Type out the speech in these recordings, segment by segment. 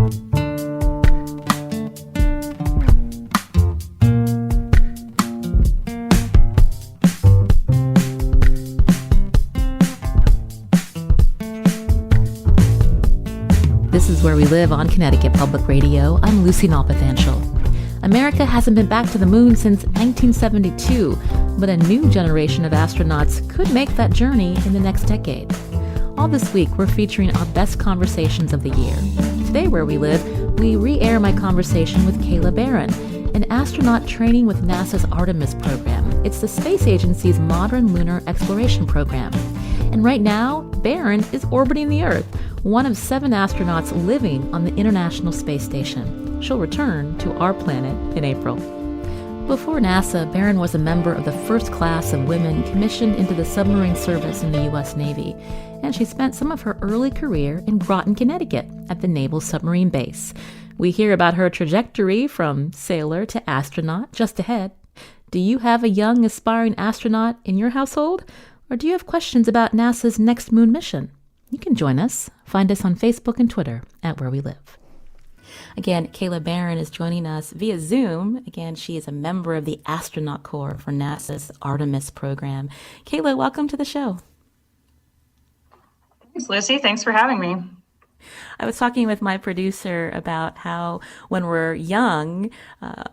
This is Where We Live on Connecticut Public Radio. I'm Lucy Nalpathanchel. America hasn't been back to the moon since 1972, but a new generation of astronauts could make that journey in the next decade. All this week, we're featuring our best conversations of the year. Today, Where We Live, we re-air my conversation with Kayla Barron, an astronaut training with NASA's Artemis program. It's the space agency's modern lunar exploration program. And right now, Barron is orbiting the Earth, one of 7 astronauts living on the International Space Station. She'll return to our planet in April. Before NASA, Barron was a member of the first class of women commissioned into the submarine service in the U.S. Navy, and she spent some of her early career in Groton, Connecticut, at the Naval Submarine Base. We hear about her trajectory from sailor to astronaut just ahead. Do you have a young, aspiring astronaut in your household? Or do you have questions about NASA's next moon mission? You can join us. Find us on Facebook and Twitter at Where We Live. Again, Kayla Barron is joining us via Zoom. Again, she is a member of the Astronaut Corps for NASA's Artemis program. Kayla, welcome to the show. Thanks, Lucy. Thanks for having me. I was talking with my producer about how when we're young,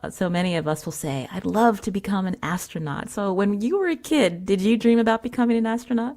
so many of us will say, I'd love to become an astronaut. So when you were a kid, did you dream about becoming an astronaut?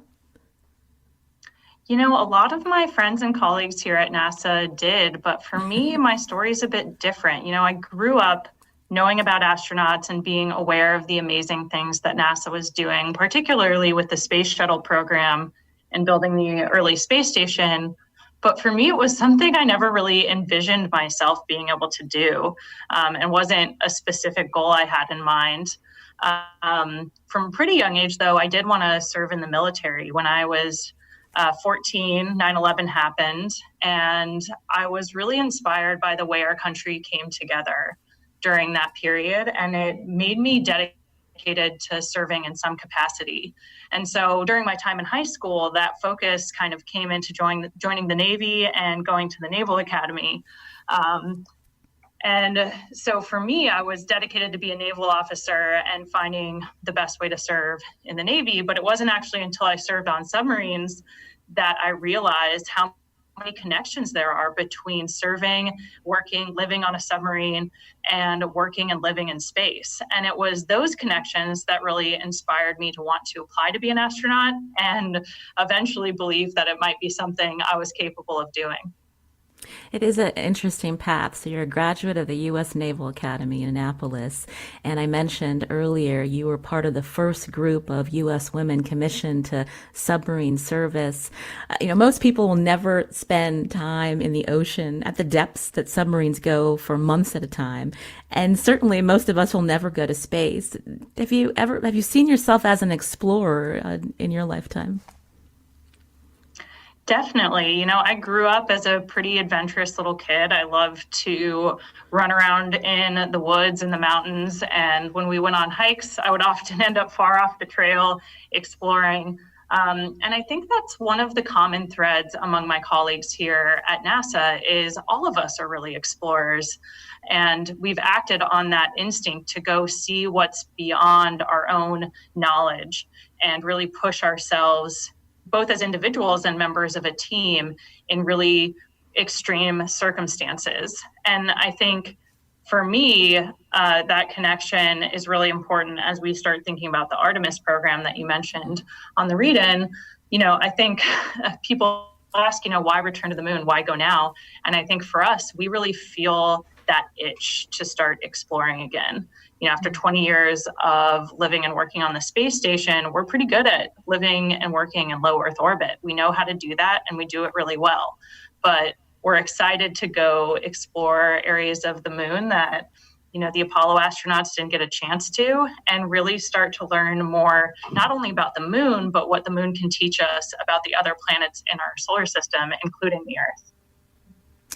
You know, a lot of my friends and colleagues here at NASA did, but for me, my story is a bit different. You know, I grew up knowing about astronauts and being aware of the amazing things that NASA was doing, particularly with the space shuttle program and building the early space station. But for me, it was something I never really envisioned myself being able to do, and wasn't a specific goal I had in mind. From a pretty young age, though, I did want to serve in the military. When I was 14, 9/11 happened, and I was really inspired by the way our country came together during that period, and it made me dedicated to serving in some capacity. And so during my time in high school, that focus kind of came into joining the Navy and going to the Naval Academy. And so for me, I was dedicated to be a naval officer and finding the best way to serve in the Navy. But it wasn't actually until I served on submarines that I realized how many connections there are between serving, working, living on a submarine, and working and living in space. And it was those connections that really inspired me to want to apply to be an astronaut and eventually believe that it might be something I was capable of doing. It is an interesting path. So you're a graduate of the U.S. Naval Academy in Annapolis. And I mentioned earlier you were part of the first group of U.S. women commissioned to submarine service. Most people will never spend time in the ocean at the depths that submarines go for months at a time. And certainly most of us will never go to space. Have you seen yourself as an explorer in your lifetime? Definitely. I grew up as a pretty adventurous little kid. I loved to run around in the woods and the mountains. And when we went on hikes, I would often end up far off the trail exploring. And I think that's one of the common threads among my colleagues here at NASA is all of us are really explorers. And we've acted on that instinct to go see what's beyond our own knowledge and really push ourselves both as individuals and members of a team in really extreme circumstances. And I think for me, that connection is really important as we start thinking about the Artemis program that you mentioned on the read-in. I think people ask, why return to the moon? Why go now? And I think for us, we really feel that itch to start exploring again. After 20 years of living and working on the space station, we're pretty good at living and working in low Earth orbit. We know how to do that, and we do it really well. But we're excited to go explore areas of the moon that, the Apollo astronauts didn't get a chance to, and really start to learn more, not only about the moon, but what the moon can teach us about the other planets in our solar system, including the Earth.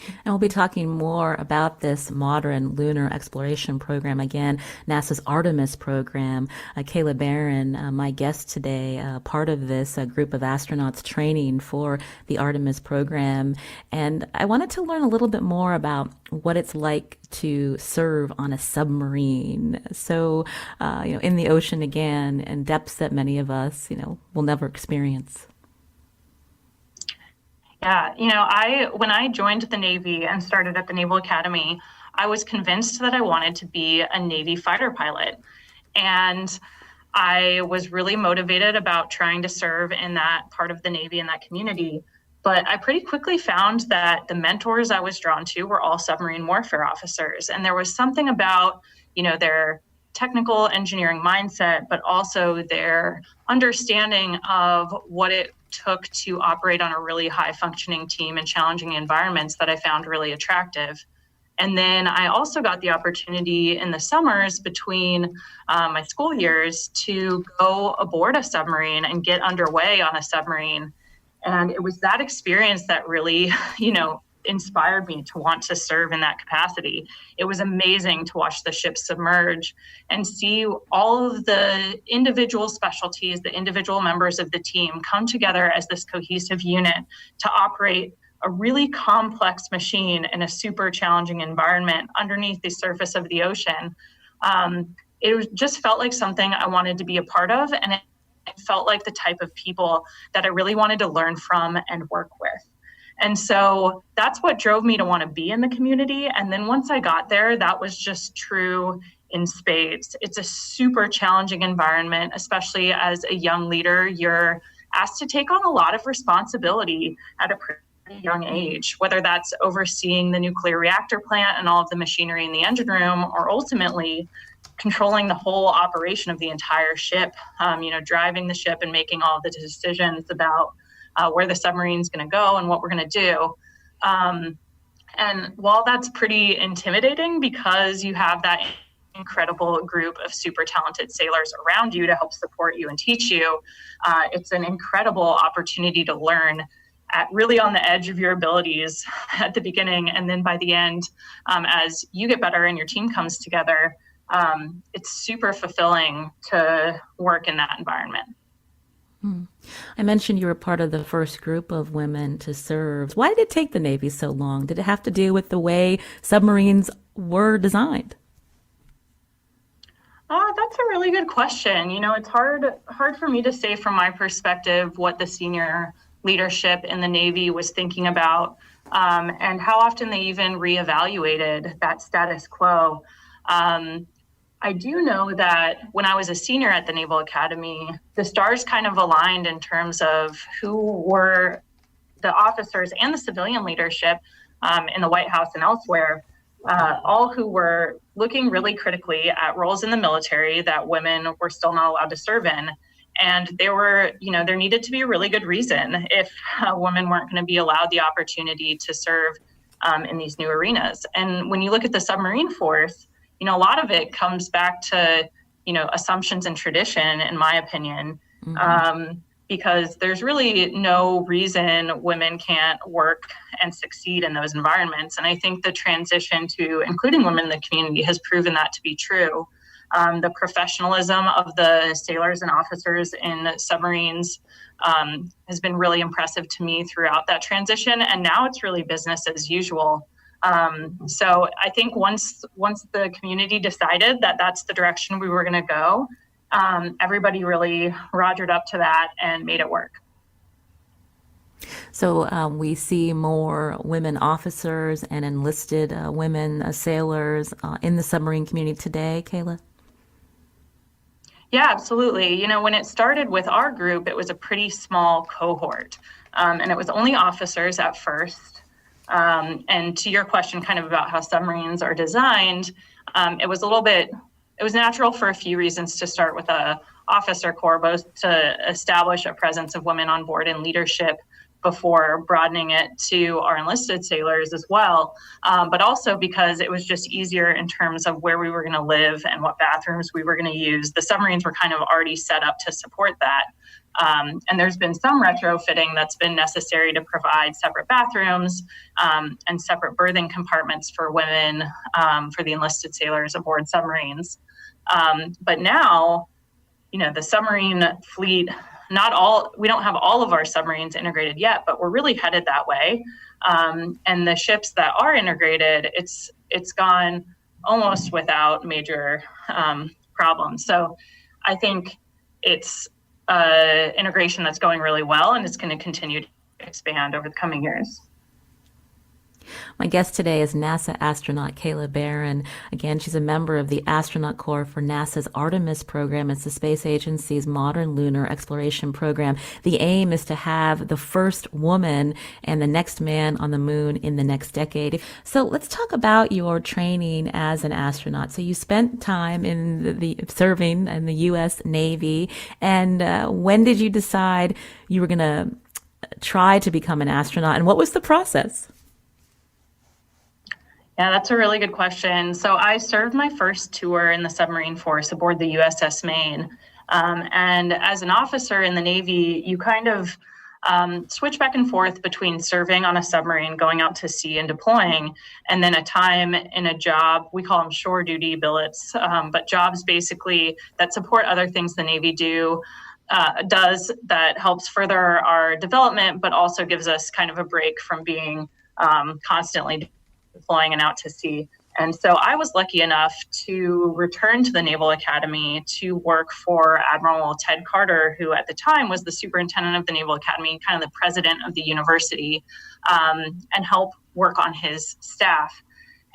And we'll be talking more about this modern lunar exploration program. Again, NASA's Artemis program. Kayla Barron, my guest today, part of this group of astronauts training for the Artemis program. And I wanted to learn a little bit more about what it's like to serve on a submarine. So, in the ocean again, and depths that many of us, will never experience. Yeah, when I joined the Navy and started at the Naval Academy, I was convinced that I wanted to be a Navy fighter pilot. And I was really motivated about trying to serve in that part of the Navy, in that community. But I pretty quickly found that the mentors I was drawn to were all submarine warfare officers. And there was something about, their technical engineering mindset, but also their understanding of what it took to operate on a really high functioning team in challenging environments that I found really attractive. And then I also got the opportunity in the summers between my school years to go aboard a submarine and get underway on a submarine. And it was that experience that really, inspired me to want to serve in that capacity. It was amazing to watch the ship submerge and see all of the individual specialties, the individual members of the team come together as this cohesive unit to operate a really complex machine in a super challenging environment underneath the surface of the ocean. Just felt like something I wanted to be a part of, and it felt like the type of people that I really wanted to learn from and work with. And so that's what drove me to want to be in the community. And then once I got there, that was just true in spades. It's a super challenging environment, especially as a young leader. You're asked to take on a lot of responsibility at a pretty young age, whether that's overseeing the nuclear reactor plant and all of the machinery in the engine room, or ultimately controlling the whole operation of the entire ship, driving the ship and making all of the decisions about where the submarine's going to go and what we're going to do. And while that's pretty intimidating because you have that incredible group of super talented sailors around you to help support you and teach you, it's an incredible opportunity to learn really on the edge of your abilities at the beginning. And then by the end, as you get better and your team comes together, it's super fulfilling to work in that environment. I mentioned you were part of the first group of women to serve. Why did it take the Navy so long? Did it have to do with the way submarines were designed? That's a really good question. It's hard for me to say from my perspective what the senior leadership in the Navy was thinking about, and how often they even reevaluated that status quo. I do know that when I was a senior at the Naval Academy, the stars kind of aligned in terms of who were the officers and the civilian leadership in the White House and elsewhere, all who were looking really critically at roles in the military that women were still not allowed to serve in. And there needed to be a really good reason if women weren't going to be allowed the opportunity to serve in these new arenas. And when you look at the submarine force, a lot of it comes back to, assumptions and tradition, in my opinion, because there's really no reason women can't work and succeed in those environments. And I think the transition to including women in the community has proven that to be true. The professionalism of the sailors and officers in submarines has been really impressive to me throughout that transition. And now it's really business as usual. So I think once the community decided that that's the direction we were going to go, everybody really rogered up to that and made it work. So we see more women officers and enlisted women sailors in the submarine community today, Kayla? Yeah, absolutely. When it started with our group, it was a pretty small cohort, and it was only officers at first. And to your question kind of about how submarines are designed, it was natural for a few reasons to start with a officer corps, both to establish a presence of women on board in leadership before broadening it to our enlisted sailors as well, but also because it was just easier in terms of where we were going to live and what bathrooms we were going to use. The submarines were kind of already set up to support that. And there's been some retrofitting that's been necessary to provide separate bathrooms and separate berthing compartments for women for the enlisted sailors aboard submarines. But now, the submarine fleet, we don't have all of our submarines integrated yet, but we're really headed that way. And the ships that are integrated, it's gone almost without major problems. So I think it's integration that's going really well, and it's going to continue to expand over the coming years. My guest today is NASA astronaut Kayla Barron. Again, she's a member of the Astronaut Corps for NASA's Artemis program. It's the space agency's modern lunar exploration program. The aim is to have the first woman and the next man on the moon in the next decade. So let's talk about your training as an astronaut. So you spent time in the serving in the U.S. Navy. And when did you decide you were going to try to become an astronaut? And what was the process? Yeah, that's a really good question. So I served my first tour in the submarine force aboard the USS Maine. And as an officer in the Navy, you kind of switch back and forth between serving on a submarine, going out to sea and deploying, and then a time in a job, we call them shore duty billets, but jobs basically that support other things the Navy does that helps further our development, but also gives us kind of a break from being constantly deploying and out to sea. And so I was lucky enough to return to the Naval Academy to work for Admiral Ted Carter, who at the time was the superintendent of the Naval Academy, kind of the president of the university, and help work on his staff.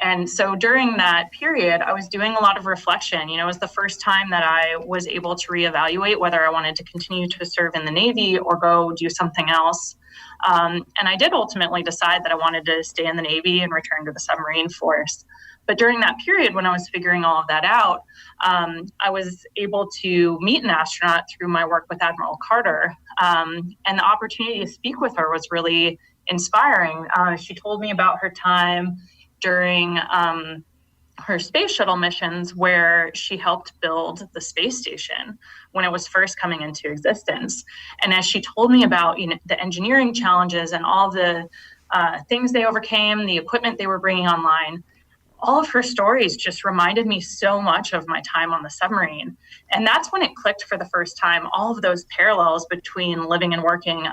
And so during that period, I was doing a lot of reflection. It was the first time that I was able to reevaluate whether I wanted to continue to serve in the Navy or go do something else. And I did ultimately decide that I wanted to stay in the Navy and return to the submarine force. But during that period, when I was figuring all of that out, I was able to meet an astronaut through my work with Admiral Carter. And the opportunity to speak with her was really inspiring. She told me about her time during her space shuttle missions where she helped build the space station when it was first coming into existence. And as she told me about the engineering challenges and all the things they overcame, the equipment they were bringing online, all of her stories just reminded me so much of my time on the submarine. And that's when it clicked for the first time, all of those parallels between living and working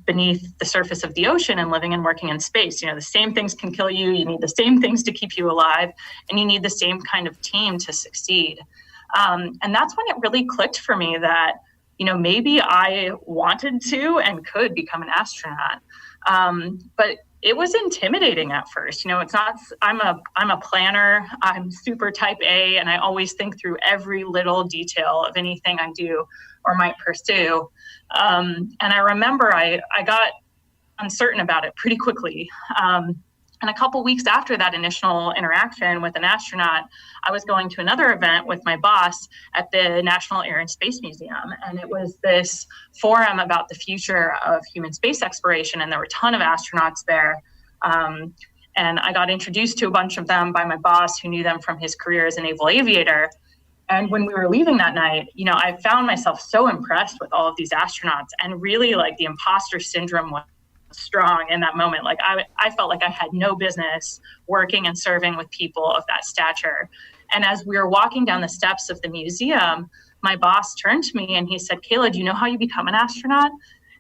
beneath the surface of the ocean and living and working in space. The same things can kill you. You need the same things to keep you alive, and you need the same kind of team to succeed. And that's when it really clicked for me that, maybe I wanted to and could become an astronaut. But it was intimidating at first. It's not, I'm a planner, I'm super type A, and I always think through every little detail of anything I do or might pursue. And I remember I got uncertain about it pretty quickly. And a couple weeks after that initial interaction with an astronaut, I was going to another event with my boss at the National Air and Space Museum. And it was this forum about the future of human space exploration. And there were a ton of astronauts there. And I got introduced to a bunch of them by my boss, who knew them from his career as a naval aviator. And when we were leaving that night, I found myself so impressed with all of these astronauts, and really the imposter syndrome was strong in that moment. I felt like I had no business working and serving with people of that stature. And as we were walking down the steps of the museum, my boss turned to me and he said, "Kayla, do you know how you become an astronaut?"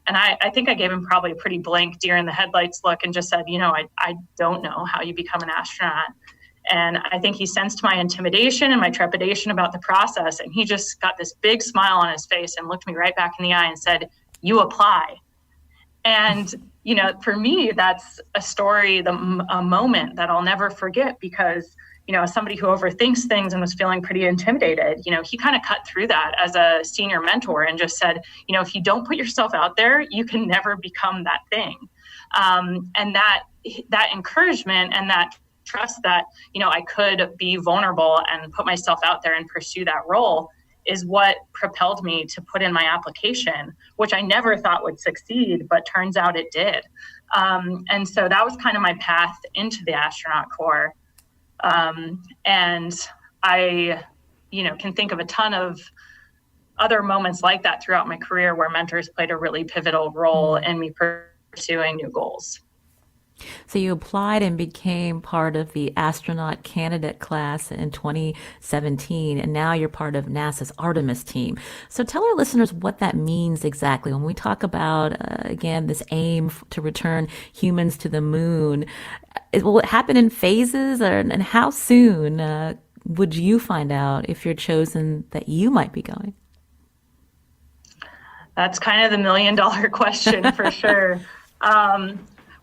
And I think I gave him probably a pretty blank deer in the headlights look and just said, I don't know how you become an astronaut. And I think he sensed my intimidation and my trepidation about the process. And he just got this big smile on his face and looked me right back in the eye and said, "You apply." And, for me, that's a story, a moment that I'll never forget, because, as somebody who overthinks things and was feeling pretty intimidated, he kind of cut through that as a senior mentor and just said, if you don't put yourself out there, you can never become that thing. And that encouragement and that trust that, I could be vulnerable and put myself out there and pursue that role is what propelled me to put in my application, which I never thought would succeed, but turns out it did. And so that was kind of my path into the astronaut corps. And I, can think of a ton of other moments like that throughout my career where mentors played a really pivotal role in me pursuing new goals. So you applied and became part of the astronaut candidate class in 2017, and now you're part of NASA's Artemis team. So tell our listeners what that means exactly. When we talk about, again, this aim to return humans to the moon, will it happen in phases, and how soon would you find out if you're chosen that you might be going? That's kind of the $1 million question for sure.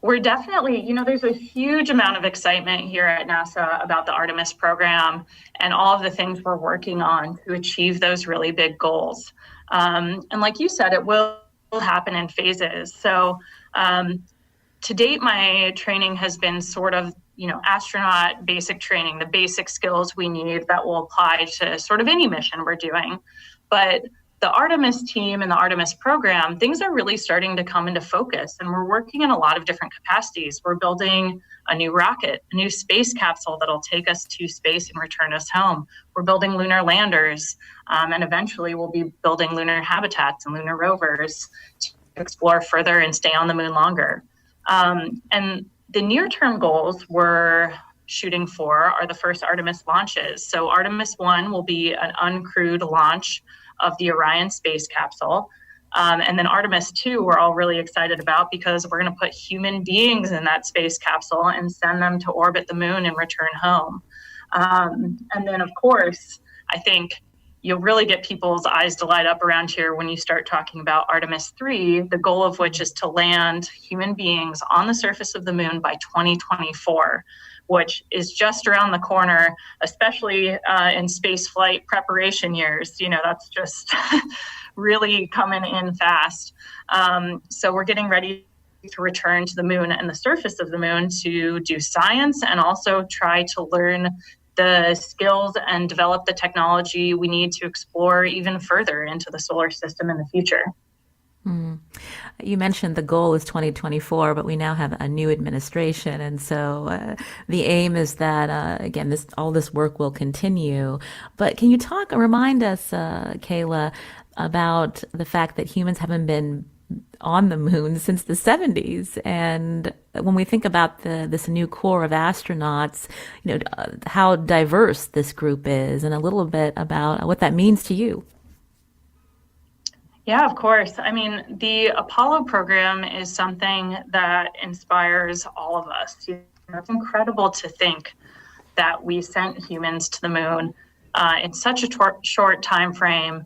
We're definitely, there's a huge amount of excitement here at NASA about the Artemis program and all of the things we're working on to achieve those really big goals. And like you said, it will happen in phases. So to date, my training has been sort of, astronaut basic training, the basic skills we need that will apply to sort of any mission we're doing. But the Artemis team and the Artemis program, things are really starting to come into focus, and we're working in a lot of different capacities. We're building a new rocket, a new space capsule that'll take us to space and return us home. We're building lunar landers, and eventually we'll be building lunar habitats and lunar rovers to explore further and stay on the moon longer. And the near-term goals we're shooting for are the first Artemis launches. So Artemis 1 will be an uncrewed launch of the Orion space capsule. And then Artemis 2, we're all really excited about because we're going to put human beings in that space capsule and send them to orbit the moon and return home. And then, of course, I think you'll really get people's eyes to light up around here when you start talking about Artemis 3, the goal of which is to land human beings on the surface of the moon by 2024. Which is just around the corner, especially in space flight preparation years. That's just really coming in fast. So we're getting ready to return to the moon and the surface of the moon to do science and also try to learn the skills and develop the technology we need to explore even further into the solar system in the future. You mentioned the goal is 2024, but we now have a new administration. And so the aim is that, again, all this work will continue. But can you remind us, Kayla, about the fact that humans haven't been on the moon since the 70s? And when we think about this new core of astronauts, how diverse this group is, and a little bit about what that means to you. Yeah, of course. I mean, the Apollo program is something that inspires all of us. It's incredible to think that we sent humans to the moon in such a short time frame,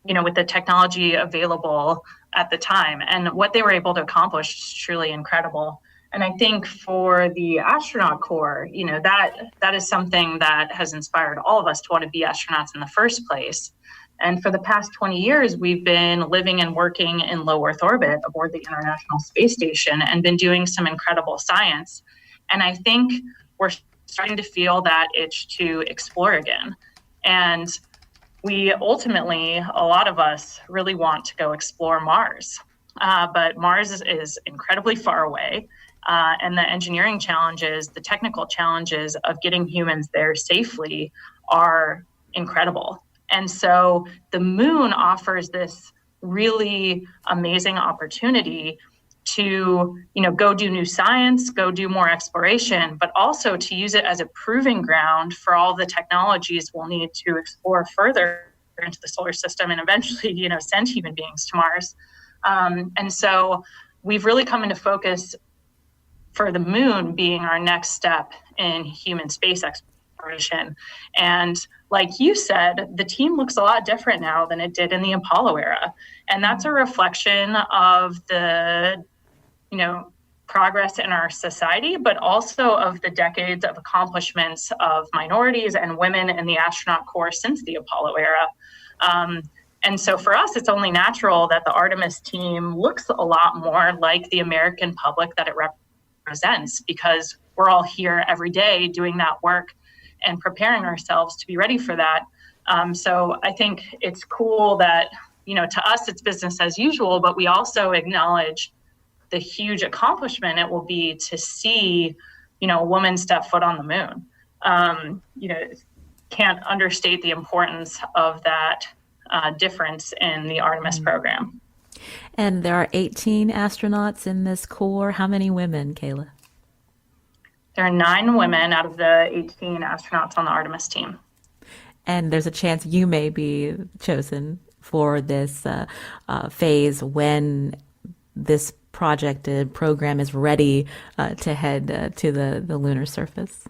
with the technology available at the time. And what they were able to accomplish is truly incredible. And I think for the astronaut corps, that is something that has inspired all of us to want to be astronauts in the first place. And for the past 20 years, we've been living and working in low Earth orbit aboard the International Space Station and been doing some incredible science. And I think we're starting to feel that itch to explore again. And we ultimately, a lot of us really want to go explore Mars. But Mars is incredibly far away. And the engineering challenges, the technical challenges of getting humans there safely are incredible. And so the moon offers this really amazing opportunity to, go do new science, go do more exploration, but also to use it as a proving ground for all the technologies we'll need to explore further into the solar system and eventually, send human beings to Mars. And so we've really come into focus for the moon being our next step in human space exploration. And like you said, the team looks a lot different now than it did in the Apollo era. And that's a reflection of the, progress in our society, but also of the decades of accomplishments of minorities and women in the astronaut corps since the Apollo era. And so for us, it's only natural that the Artemis team looks a lot more like the American public that it represents, because we're all here every day doing that work and preparing ourselves to be ready for that. So I think it's cool that, to us, it's business as usual, but we also acknowledge the huge accomplishment it will be to see, a woman step foot on the moon. Can't understate the importance of that difference in the Artemis program. And there are 18 astronauts in this corps. How many women, Kayla? There are 9 women out of the 18 astronauts on the Artemis team. And there's a chance you may be chosen for this phase when this project and program is ready to head to the lunar surface.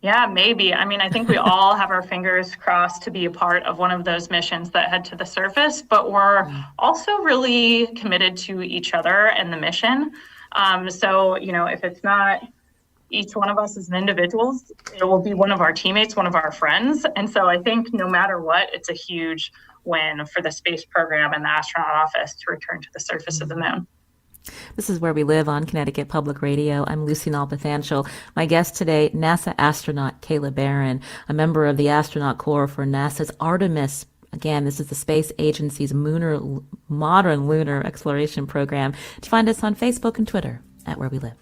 Yeah, maybe. I mean, I think we all have our fingers crossed to be a part of one of those missions that head to the surface, but we're also really committed to each other and the mission. So, if it's not each one of us as individuals, it will be one of our teammates, one of our friends. And so I think no matter what, it's a huge win for the space program and the astronaut office to return to the surface of the moon. This is Where We Live on Connecticut Public Radio. I'm Lucy Nalpathanchel. My guest today, NASA astronaut Kayla Barron, a member of the astronaut corps for NASA's Artemis. Again, this is the space agency's modern lunar exploration program. To find us on Facebook and Twitter at Where We Live.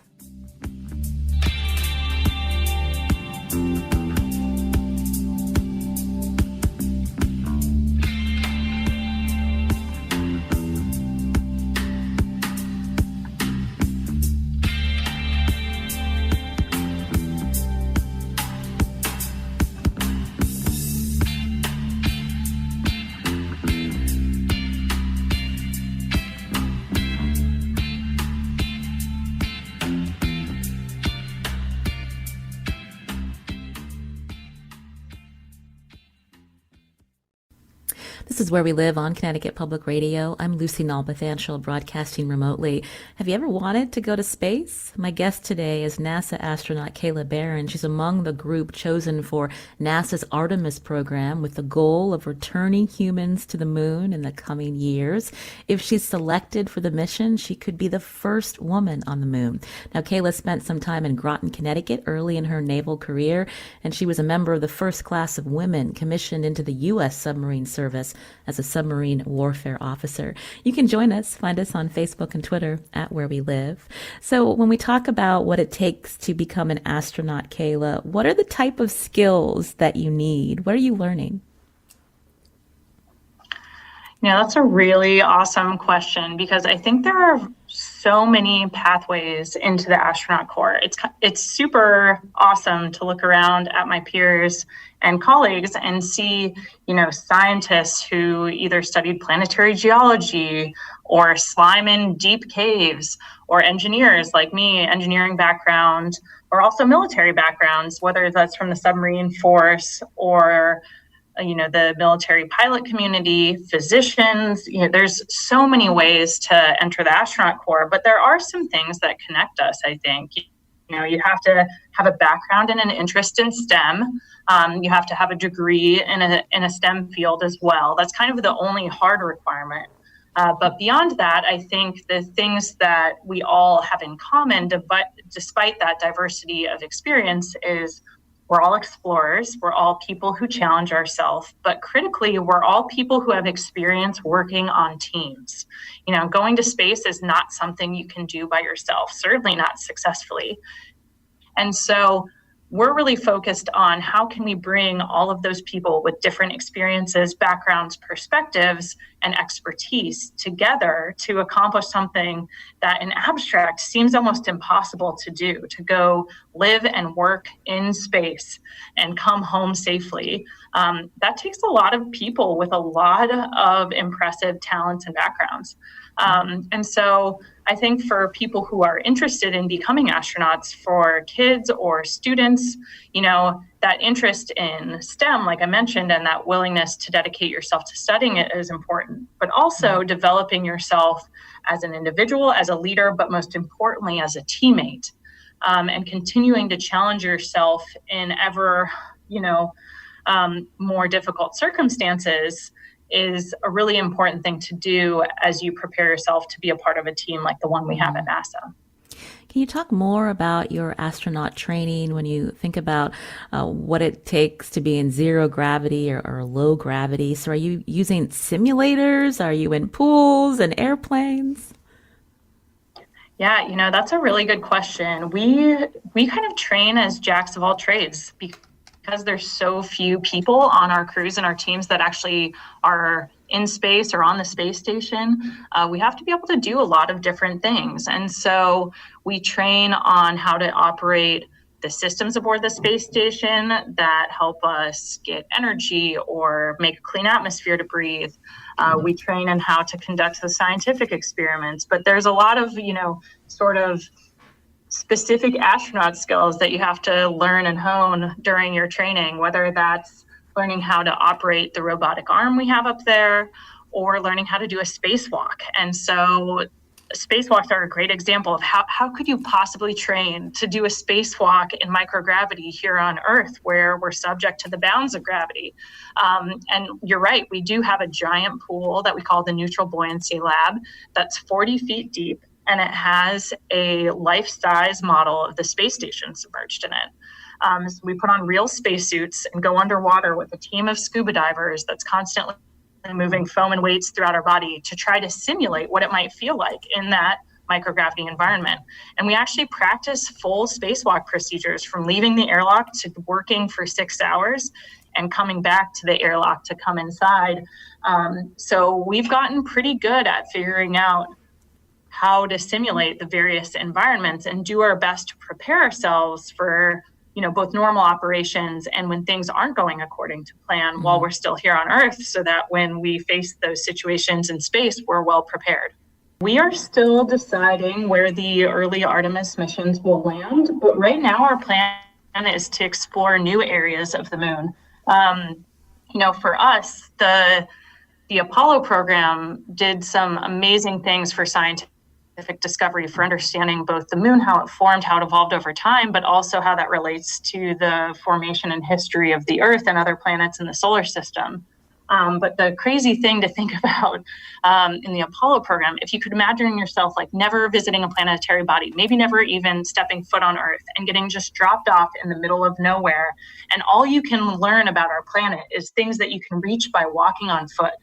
This is Where We Live on Connecticut Public Radio. I'm Lucy Nalpathanchel, broadcasting remotely. Have you ever wanted to go to space? My guest today is NASA astronaut Kayla Barron. She's among the group chosen for NASA's Artemis program with the goal of returning humans to the moon in the coming years. If she's selected for the mission, she could be the first woman on the moon. Now, Kayla spent some time in Groton, Connecticut early in her naval career, and she was a member of the first class of women commissioned into the U.S. submarine service as a submarine warfare officer. You can join us, find us on Facebook and Twitter at Where We Live. So when we talk about what it takes to become an astronaut, Kayla, what are the type of skills that you need? What are you learning? Yeah, that's a really awesome question because I think there are so many pathways into the astronaut corps. It's super awesome to look around at my peers and colleagues and see, scientists who either studied planetary geology or slime in deep caves, or engineers like me, engineering background, or also military backgrounds, whether that's from the submarine force or the military pilot community, physicians. There's so many ways to enter the astronaut corps, but there are some things that connect us, I think. You have to have a background and an interest in STEM. You have to have a degree in a STEM field as well. That's kind of the only hard requirement. But beyond that, I think the things that we all have in common, despite that diversity of experience, is we're all explorers. We're all people who challenge ourselves, but critically, we're all people who have experience working on teams. Going to space is not something you can do by yourself, certainly not successfully. And so we're really focused on how can we bring all of those people with different experiences, backgrounds, perspectives, and expertise together to accomplish something that in abstract seems almost impossible to do, to go live and work in space and come home safely. That takes a lot of people with a lot of impressive talents and backgrounds. And so I think for people who are interested in becoming astronauts, for kids or students, that interest in STEM, like I mentioned, and that willingness to dedicate yourself to studying it is important, but also developing yourself as an individual, as a leader, but most importantly, as a teammate, and continuing to challenge yourself in ever, more difficult circumstances is a really important thing to do as you prepare yourself to be a part of a team like the one we have at NASA. Can you talk more about your astronaut training when you think about what it takes to be in zero gravity or low gravity? So are you using simulators? Are you in pools and airplanes? Yeah, that's a really good question. We kind of train as jacks of all trades because there's so few people on our crews and our teams that actually are in space or on the space station, we have to be able to do a lot of different things. And so we train on how to operate the systems aboard the space station that help us get energy or make a clean atmosphere to breathe. We train in how to conduct the scientific experiments, but there's a lot of, sort of specific astronaut skills that you have to learn and hone during your training, whether that's learning how to operate the robotic arm we have up there or learning how to do a spacewalk. And so spacewalks are a great example of how could you possibly train to do a spacewalk in microgravity here on Earth, where we're subject to the bounds of gravity. And you're right, we do have a giant pool that we call the Neutral Buoyancy Lab that's 40 feet deep, and it has a life-size model of the space station submerged in it. So we put on real spacesuits and go underwater with a team of scuba divers that's constantly moving foam and weights throughout our body to try to simulate what it might feel like in that microgravity environment. And we actually practice full spacewalk procedures, from leaving the airlock to working for 6 hours and coming back to the airlock to come inside. So we've gotten pretty good at figuring out how to simulate the various environments and do our best to prepare ourselves for both normal operations and when things aren't going according to plan while we're still here on Earth, so that when we face those situations in space, we're well prepared. We are still deciding where the early Artemis missions will land, but right now our plan is to explore new areas of the moon. For us, the Apollo program did some amazing things for scientific discovery, for understanding both the moon, how it formed, how it evolved over time, but also how that relates to the formation and history of the Earth and other planets in the solar system. But the crazy thing to think about in the Apollo program, if you could imagine yourself like never visiting a planetary body, maybe never even stepping foot on Earth, and getting just dropped off in the middle of nowhere, and all you can learn about our planet is things that you can reach by walking on foot,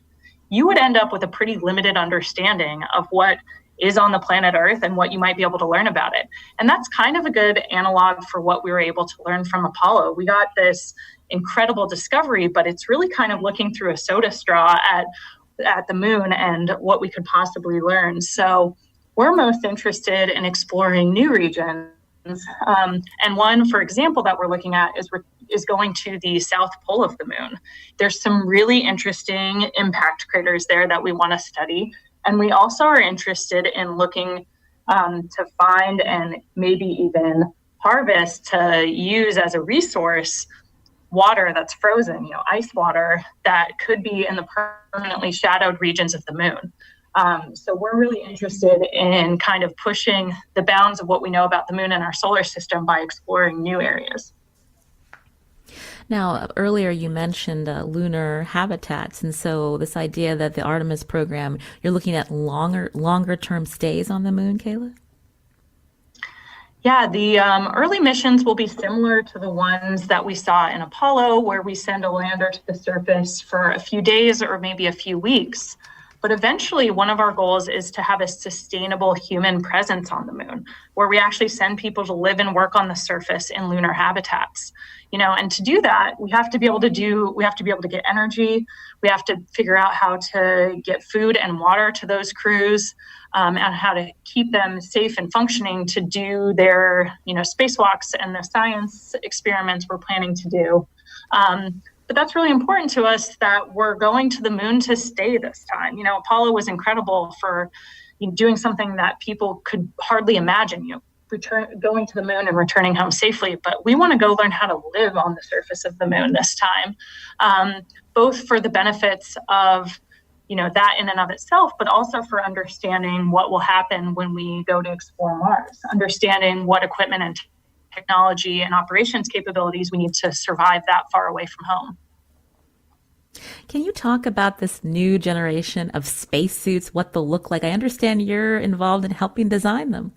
you would end up with a pretty limited understanding of what is on the planet Earth and what you might be able to learn about it. And that's kind of a good analog for what we were able to learn from Apollo. We got this incredible discovery, but it's really kind of looking through a soda straw at the moon and what we could possibly learn. So we're most interested in exploring new regions. And one, for example, that we're looking at is going to the South Pole of the moon. There's some really interesting impact craters there that we want to study. And we also are interested in looking to find and maybe even harvest to use as a resource water that's frozen, ice water that could be in the permanently shadowed regions of the moon. So we're really interested in kind of pushing the bounds of what we know about the moon and our solar system by exploring new areas. Now, earlier you mentioned lunar habitats, and so this idea that the Artemis program, you're looking at longer term stays on the moon, Kayla? Yeah, the early missions will be similar to the ones that we saw in Apollo, where we send a lander to the surface for a few days or maybe a few weeks. But eventually, one of our goals is to have a sustainable human presence on the moon, where we actually send people to live and work on the surface in lunar habitats. And to do that, we have to be able to get energy. We have to figure out how to get food and water to those crews, and how to keep them safe and functioning to do their, spacewalks and the science experiments we're planning to do. But that's really important to us, that we're going to the moon to stay this time. Apollo was incredible for doing something that people could hardly imagine, going to the moon and returning home safely. But we want to go learn how to live on the surface of the moon this time, both for the benefits of that in and of itself, but also for understanding what will happen when we go to explore Mars, understanding what equipment and technology and operations capabilities we need to survive that far away from home. Can you talk about this new generation of spacesuits, what they'll look like? I understand you're involved in helping design them.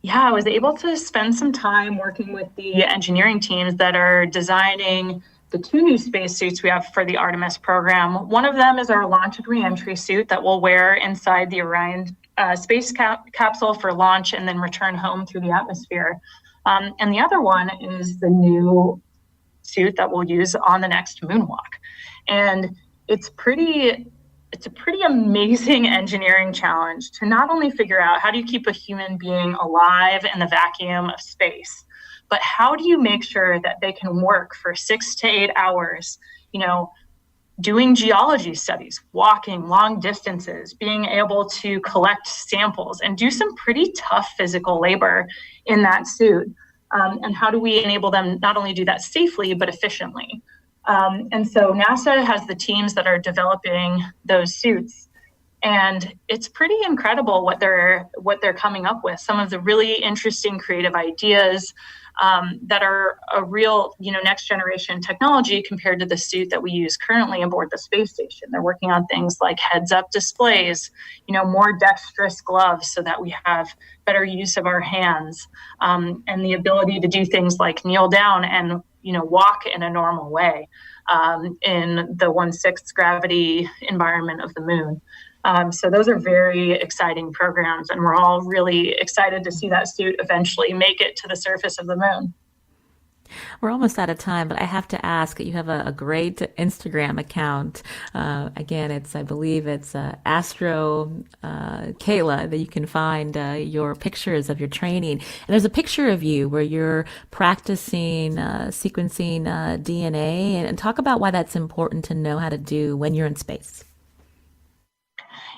Yeah, I was able to spend some time working with the engineering teams that are designing the two new spacesuits we have for the Artemis program. One of them is our launch and reentry suit that we'll wear inside the Orion space capsule for launch and then return home through the atmosphere. And the other one is the new suit that we'll use on the next moonwalk. And it's a pretty amazing engineering challenge to not only figure out how do you keep a human being alive in the vacuum of space, but how do you make sure that they can work for 6 to 8 hours, doing geology studies, walking long distances, being able to collect samples and do some pretty tough physical labor in that suit. And how do we enable them not only do that safely, but efficiently? And so NASA has the teams that are developing those suits. And it's pretty incredible what they're coming up with. Some of the really interesting creative ideas that are a real, next generation technology compared to the suit that we use currently aboard the space station. They're working on things like heads-up displays, more dexterous gloves so that we have better use of our hands, and the ability to do things like kneel down and walk in a normal way in the 1/6 gravity environment of the moon. So those are very exciting programs, and we're all really excited to see that suit eventually make it to the surface of the moon. We're almost out of time, but I have to ask, you have a great Instagram account. Again, I believe it's Astro Kayla, that you can find your pictures of your training. And there's a picture of you where you're practicing sequencing DNA, and talk about why that's important to know how to do when you're in space.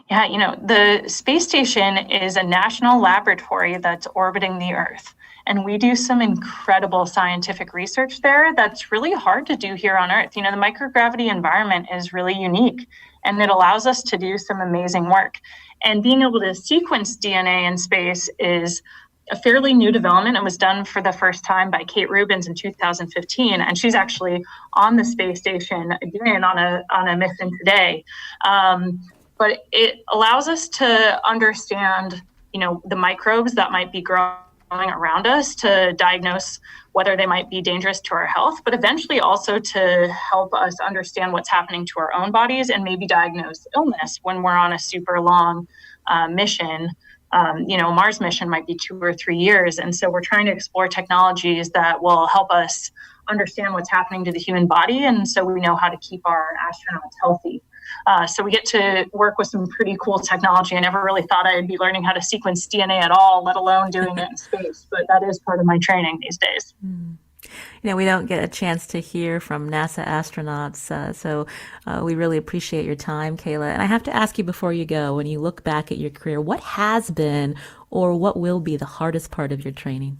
Yeah, the space station is a national laboratory that's orbiting the Earth. And we do some incredible scientific research there that's really hard to do here on Earth. The microgravity environment is really unique, and it allows us to do some amazing work. And being able to sequence DNA in space is a fairly new development. It was done for the first time by Kate Rubins in 2015, and she's actually on the space station again on a mission today. But it allows us to understand, the microbes that might be growing around us, to diagnose whether they might be dangerous to our health, but eventually also to help us understand what's happening to our own bodies and maybe diagnose illness when we're on a super long mission. Mars mission might be 2 or 3 years. And so we're trying to explore technologies that will help us understand what's happening to the human body. And so we know how to keep our astronauts healthy. So we get to work with some pretty cool technology. I never really thought I'd be learning how to sequence DNA at all, let alone doing it in space. But that is part of my training these days. We don't get a chance to hear from NASA astronauts, so we really appreciate your time, Kayla. And I have to ask you before you go, when you look back at your career, what has been or what will be the hardest part of your training?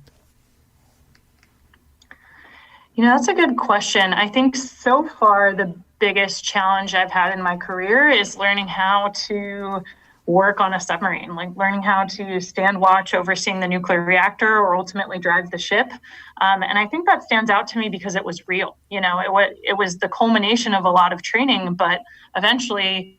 That's a good question. I think so far the biggest challenge I've had in my career is learning how to work on a submarine, like learning how to stand watch overseeing the nuclear reactor or ultimately drive the ship. And I think that stands out to me because it was real. It was the culmination of a lot of training, but eventually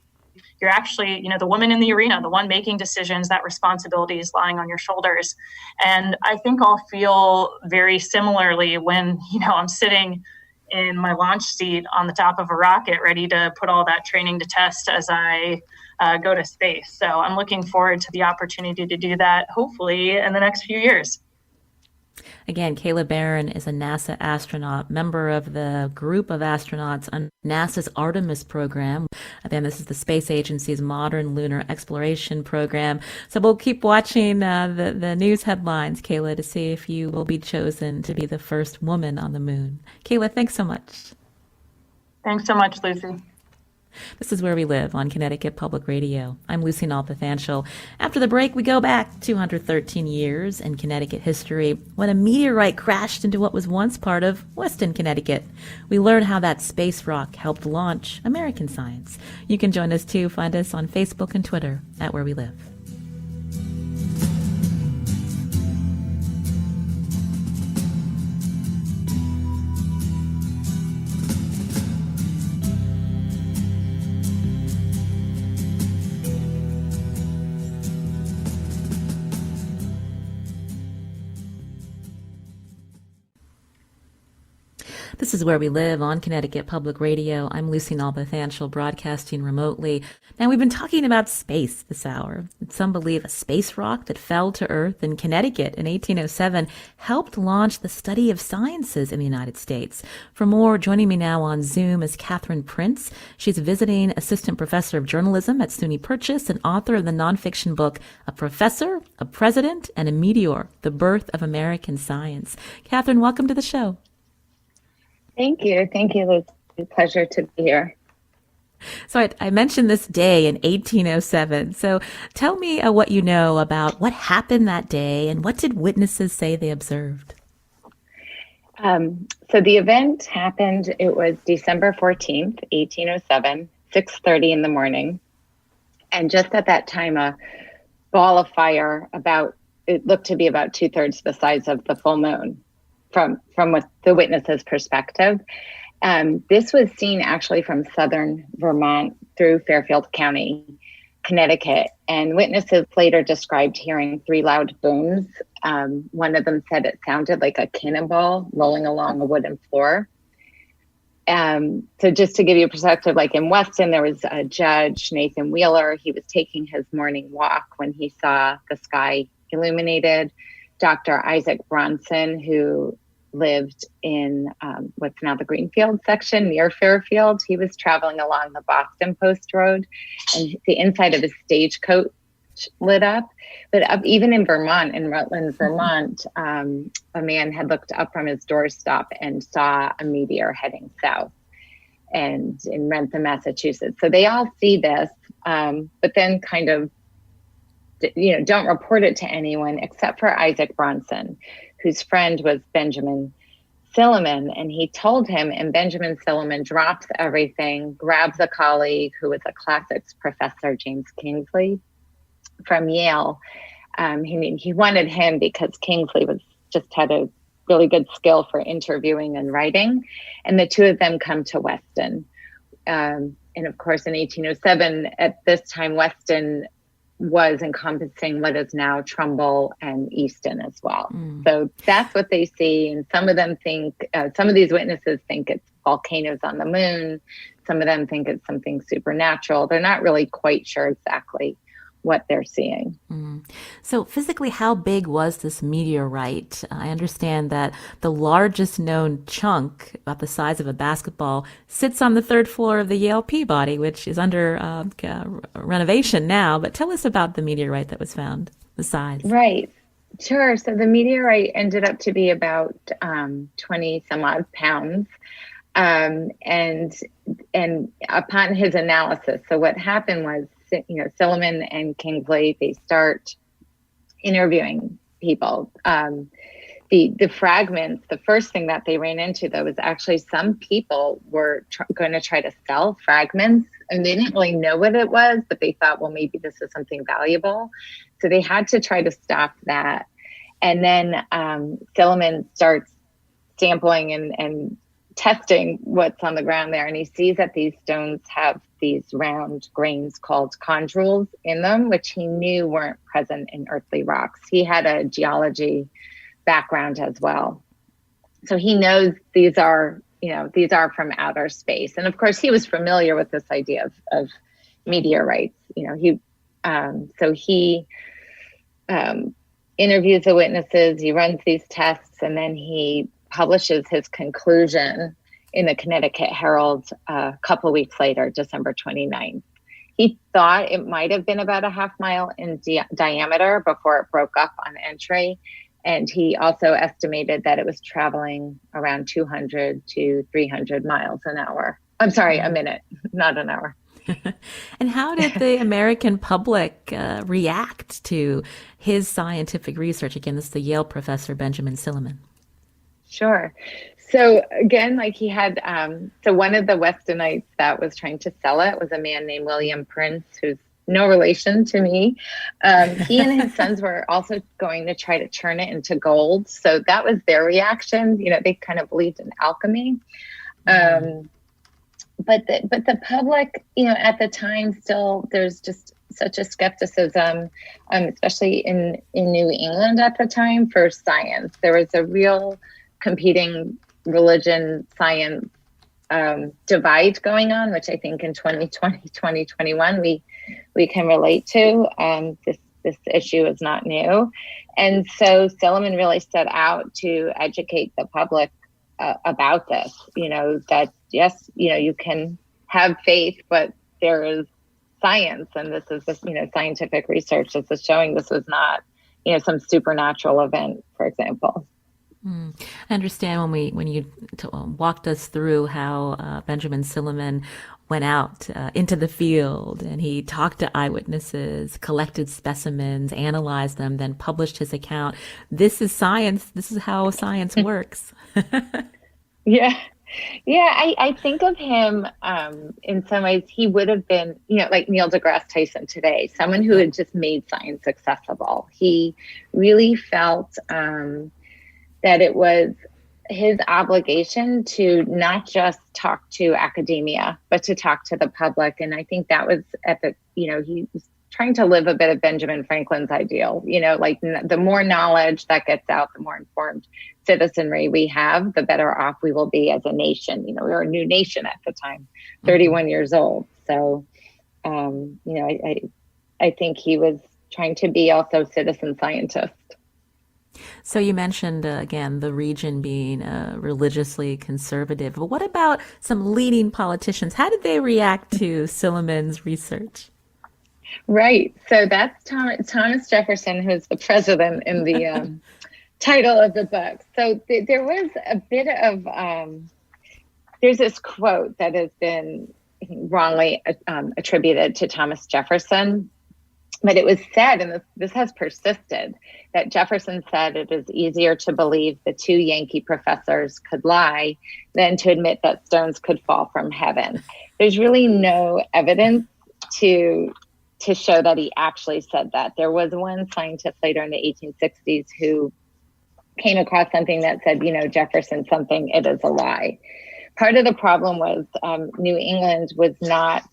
you're actually, the woman in the arena, the one making decisions. That responsibility is lying on your shoulders. And I think I'll feel very similarly when, I'm sitting in my launch seat on the top of a rocket, ready to put all that training to test as I go to space. So I'm looking forward to the opportunity to do that, hopefully, in the next few years. Again, Kayla Barron is a NASA astronaut, member of the group of astronauts on NASA's Artemis program. Again, this is the space agency's modern lunar exploration program. So we'll keep watching the news headlines, Kayla, to see if you will be chosen to be the first woman on the moon. Kayla, thanks so much. Thanks so much, Lucy. This is Where We Live on Connecticut Public Radio. I'm Lucy Nalpathanchel. After the break, we go back 213 years in Connecticut history when a meteorite crashed into what was once part of Weston, Connecticut. We learn how that space rock helped launch American science. You can join us too. Find us on Facebook and Twitter at Where We Live. This is Where We Live on Connecticut Public Radio. I'm Lucy Nalpathanchel, broadcasting remotely. Now, we've been talking about space this hour. Some believe a space rock that fell to Earth in Connecticut in 1807 helped launch the study of sciences in the United States. For more, joining me now on Zoom is Catherine Prince. She's a visiting assistant professor of journalism at SUNY Purchase and author of the nonfiction book, A Professor, a President, and a Meteor, The Birth of American Science. Catherine, welcome to the show. Thank you. Thank you. It's a pleasure to be here. So I mentioned this day in 1807. So tell me what you know about what happened that day and what did witnesses say they observed? So the event happened, it was December 14th, 1807, 6:30 in the morning. And just at that time, a ball of fire it looked to be about 2/3 the size of the full moon from what the witnesses' perspective. This was seen actually from southern Vermont through Fairfield County, Connecticut, and witnesses later described hearing 3 loud booms. One of them said it sounded like a cannonball rolling along a wooden floor. So just to give you a perspective, like in Weston, there was a judge, Nathan Wheeler. He was taking his morning walk when he saw the sky illuminated. Dr. Isaac Bronson, who lived in what's now the Greenfield section near Fairfield. He was traveling along the Boston Post Road and the inside of his stagecoach lit up. But even in Vermont, in Rutland, Vermont, a man had looked up from his doorstep and saw a meteor heading south and in Rentham, Massachusetts. So they all see this, but then kind of, don't report it to anyone except for Isaac Bronson, whose friend was Benjamin Silliman. And he told him, and Benjamin Silliman drops everything, grabs a colleague who was a classics professor, James Kingsley from Yale. He wanted him because Kingsley just had a really good skill for interviewing and writing. And the two of them come to Weston. And of course, in 1807, at this time, Weston was encompassing what is now Trumbull and Easton as well. So that's what they see. And some of them think, some of these witnesses think it's volcanoes on the moon. Some of them think it's something supernatural. They're not really quite sure exactly what they're seeing. So physically, how big was this meteorite? I understand that the largest known chunk, about the size of a basketball, sits on the 3rd floor of the Yale Peabody, which is under renovation now. But tell us about the meteorite that was found, the size. Right. Sure. So the meteorite ended up to be about 20 some odd pounds. And upon his analysis, so what happened was, Silliman and Kingsley, they start interviewing people. The fragments, the first thing that they ran into, though, was actually some people were going to try to sell fragments, and they didn't really know what it was, but they thought, well, maybe this is something valuable. So they had to try to stop that. And then Silliman starts sampling and testing what's on the ground there, and he sees that these stones have these round grains called chondrules in them, which he knew weren't present in earthly rocks. He had a geology background as well, so he knows these are from outer space. And of course, he was familiar with this idea of meteorites. He interviews the witnesses, he runs these tests, and then he publishes his conclusion in the Connecticut Herald a couple of weeks later, December 29th. He thought it might have been about a half mile in diameter before it broke up on entry. And he also estimated that it was traveling around 200 to 300 miles an hour. I'm sorry, a minute, not an hour. And how did the American public react to his scientific research? Again, this is the Yale professor, Benjamin Silliman. Sure. So again, he had, so one of the Westonites that was trying to sell it was a man named William Prince, who's no relation to me. He and his sons were also going to try to turn it into gold. So that was their reaction. They kind of believed in alchemy. But the public, at the time, still, there's just such a skepticism, especially in New England at the time, for science. There was a real competing religion science divide going on, which I think in 2020, 2021, we can relate to. This issue is not new. And so Silliman really set out to educate the public about this, that yes, you can have faith, but there is science, and this is scientific research. This is showing this was not, some supernatural event, for example. I understand when you walked us through how Benjamin Silliman went out into the field and he talked to eyewitnesses, collected specimens, analyzed them, then published his account. This is science. This is how science works. Yeah. I think of him in some ways. He would have been, like Neil deGrasse Tyson today, someone who had just made science accessible. He really felt that it was his obligation to not just talk to academia, but to talk to the public. And I think that was he was trying to live a bit of Benjamin Franklin's ideal, like the more knowledge that gets out, the more informed citizenry we have, the better off we will be as a nation. We were a new nation at the time, 31 years old. So, I think he was trying to be also citizen scientist. So you mentioned, again, the region being religiously conservative. But what about some leading politicians? How did they react to Silliman's research? Right. So that's Thomas Jefferson, who's the president in the title of the book. So there was a bit of, there's this quote that has been wrongly attributed to Thomas Jefferson. But it was said, and this has persisted, that Jefferson said it is easier to believe the two Yankee professors could lie than to admit that stones could fall from heaven. There's really no evidence to show that he actually said that. There was one scientist later in the 1860s who came across something that said, Jefferson something, it is a lie. Part of the problem was New England was not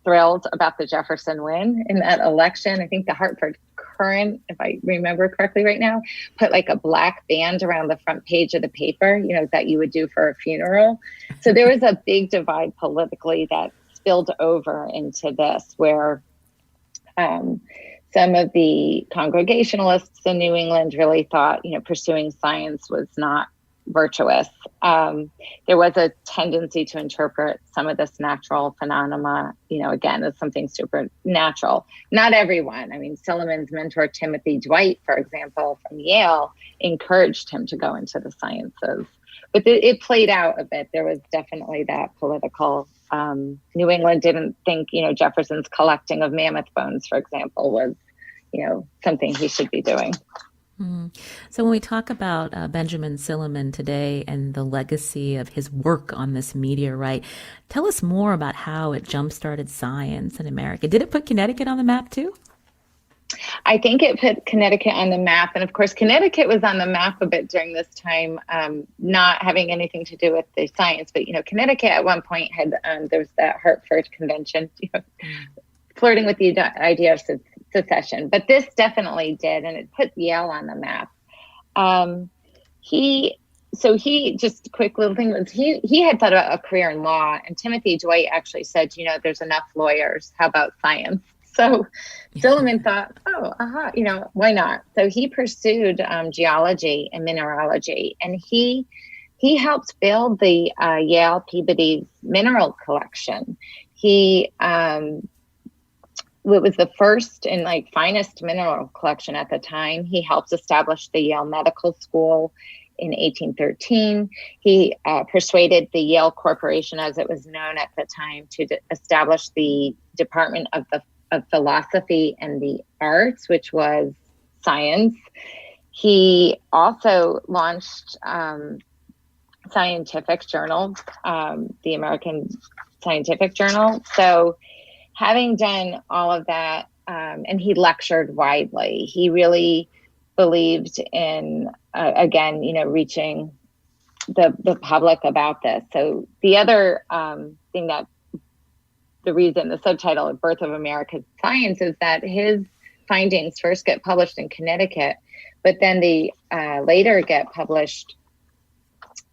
thrilled about the Jefferson win in that election. I think the Hartford Courant, if I remember correctly right now, put like a black band around the front page of the paper, that you would do for a funeral. So there was a big divide politically that spilled over into this, where some of the Congregationalists in New England really thought, pursuing science was not virtuous. There was a tendency to interpret some of this natural phenomena, again, as something supernatural. Not everyone. I mean, Silliman's mentor, Timothy Dwight, for example, from Yale, encouraged him to go into the sciences. But it played out a bit. There was definitely that political. New England didn't think, Jefferson's collecting of mammoth bones, for example, was, something he should be doing. So when we talk about Benjamin Silliman today and the legacy of his work on this meteorite, tell us more about how it jump-started science in America. Did it put Connecticut on the map too? I think it put Connecticut on the map. And of course, Connecticut was on the map a bit during this time, not having anything to do with the science. But, Connecticut at one point had, there was that Hartford Convention, flirting with the idea of secession. But this definitely did, and it put Yale on the map. Just a quick little thing was he had thought about a career in law, and Timothy Dwight actually said, there's enough lawyers. How about science? So Silliman thought, why not? So he pursued geology and mineralogy, and he helped build the Yale Peabody's mineral collection. He it was the first and finest mineral collection at the time. He helped establish the Yale Medical School in 1813. He persuaded the Yale Corporation, as it was known at the time, to establish the Department of Philosophy and the Arts, which was science. He also launched scientific journals, the American Scientific Journal. So having done all of that, and he lectured widely, he really believed in, reaching the public about this. So the other thing that the subtitle of Birth of American Science is that his findings first get published in Connecticut, but then they later get published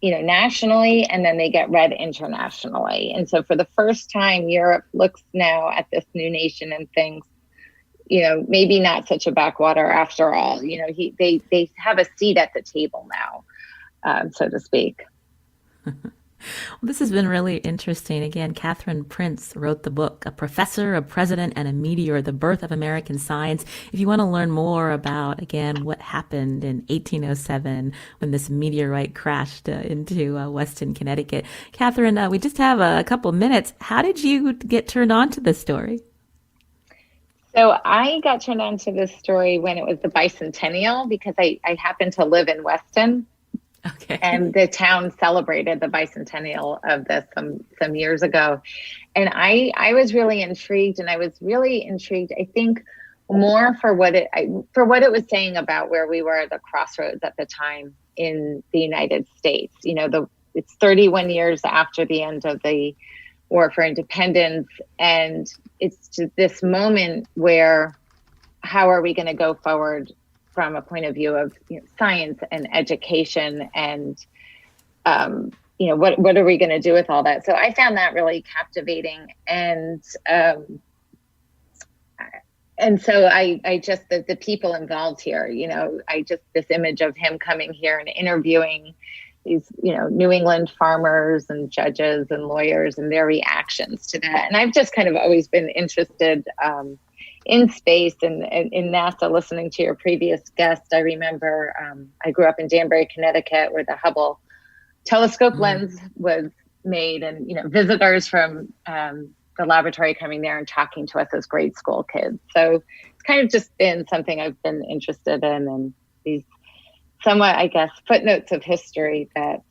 nationally, and then they get read internationally. And so for the first time, Europe looks now at this new nation and thinks, maybe not such a backwater after all. They have a seat at the table now, so to speak. Well, this has been really interesting. Again, Catherine Prince wrote the book, A Professor, a President, and a Meteor, The Birth of American Science. If you want to learn more about, again, what happened in 1807 when this meteorite crashed into Weston, Connecticut. Catherine, we just have a couple minutes. How did you get turned on to this story? So I got turned on to this story when it was the bicentennial, because I happened to live in Weston. Okay. And the town celebrated the bicentennial of this some years ago. And I was really intrigued, I think, more for what it was saying about where we were at the crossroads at the time in the United States. It's 31 years after the end of the War for Independence, and it's just this moment where, how are we going to go forward from a point of view of science and education, and what are we going to do with all that? So I found that really captivating, and so I just the people involved here, this image of him coming here and interviewing these New England farmers and judges and lawyers and their reactions to that, and I've just kind of always been interested in space and in NASA. Listening to your previous guest, I remember I grew up in Danbury, Connecticut, where the Hubble telescope lens was made, and visitors from the laboratory coming there and talking to us as grade school kids. So it's kind of just been something I've been interested in, and these somewhat, I guess, footnotes of history that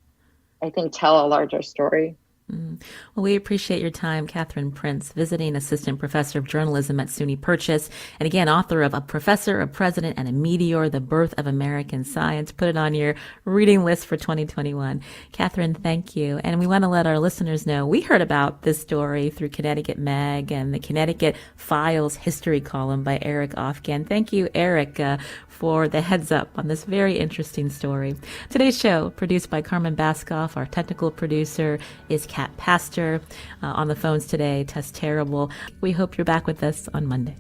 I think tell a larger story. Well, we appreciate your time, Catherine Prince, visiting assistant professor of journalism at SUNY Purchase, and again, author of A Professor, a President, and a Meteor, The Birth of American Science. Put it on your reading list for 2021. Catherine, thank you. And we want to let our listeners know we heard about this story through Connecticut Mag and the Connecticut Files history column by Eric Ofgan. Thank you, Eric, for the heads up on this very interesting story. Today's show, produced by Carmen Baskoff. Our technical producer is Kat Pastor. On the phones today, Tess Terrible. We hope you're back with us on Monday.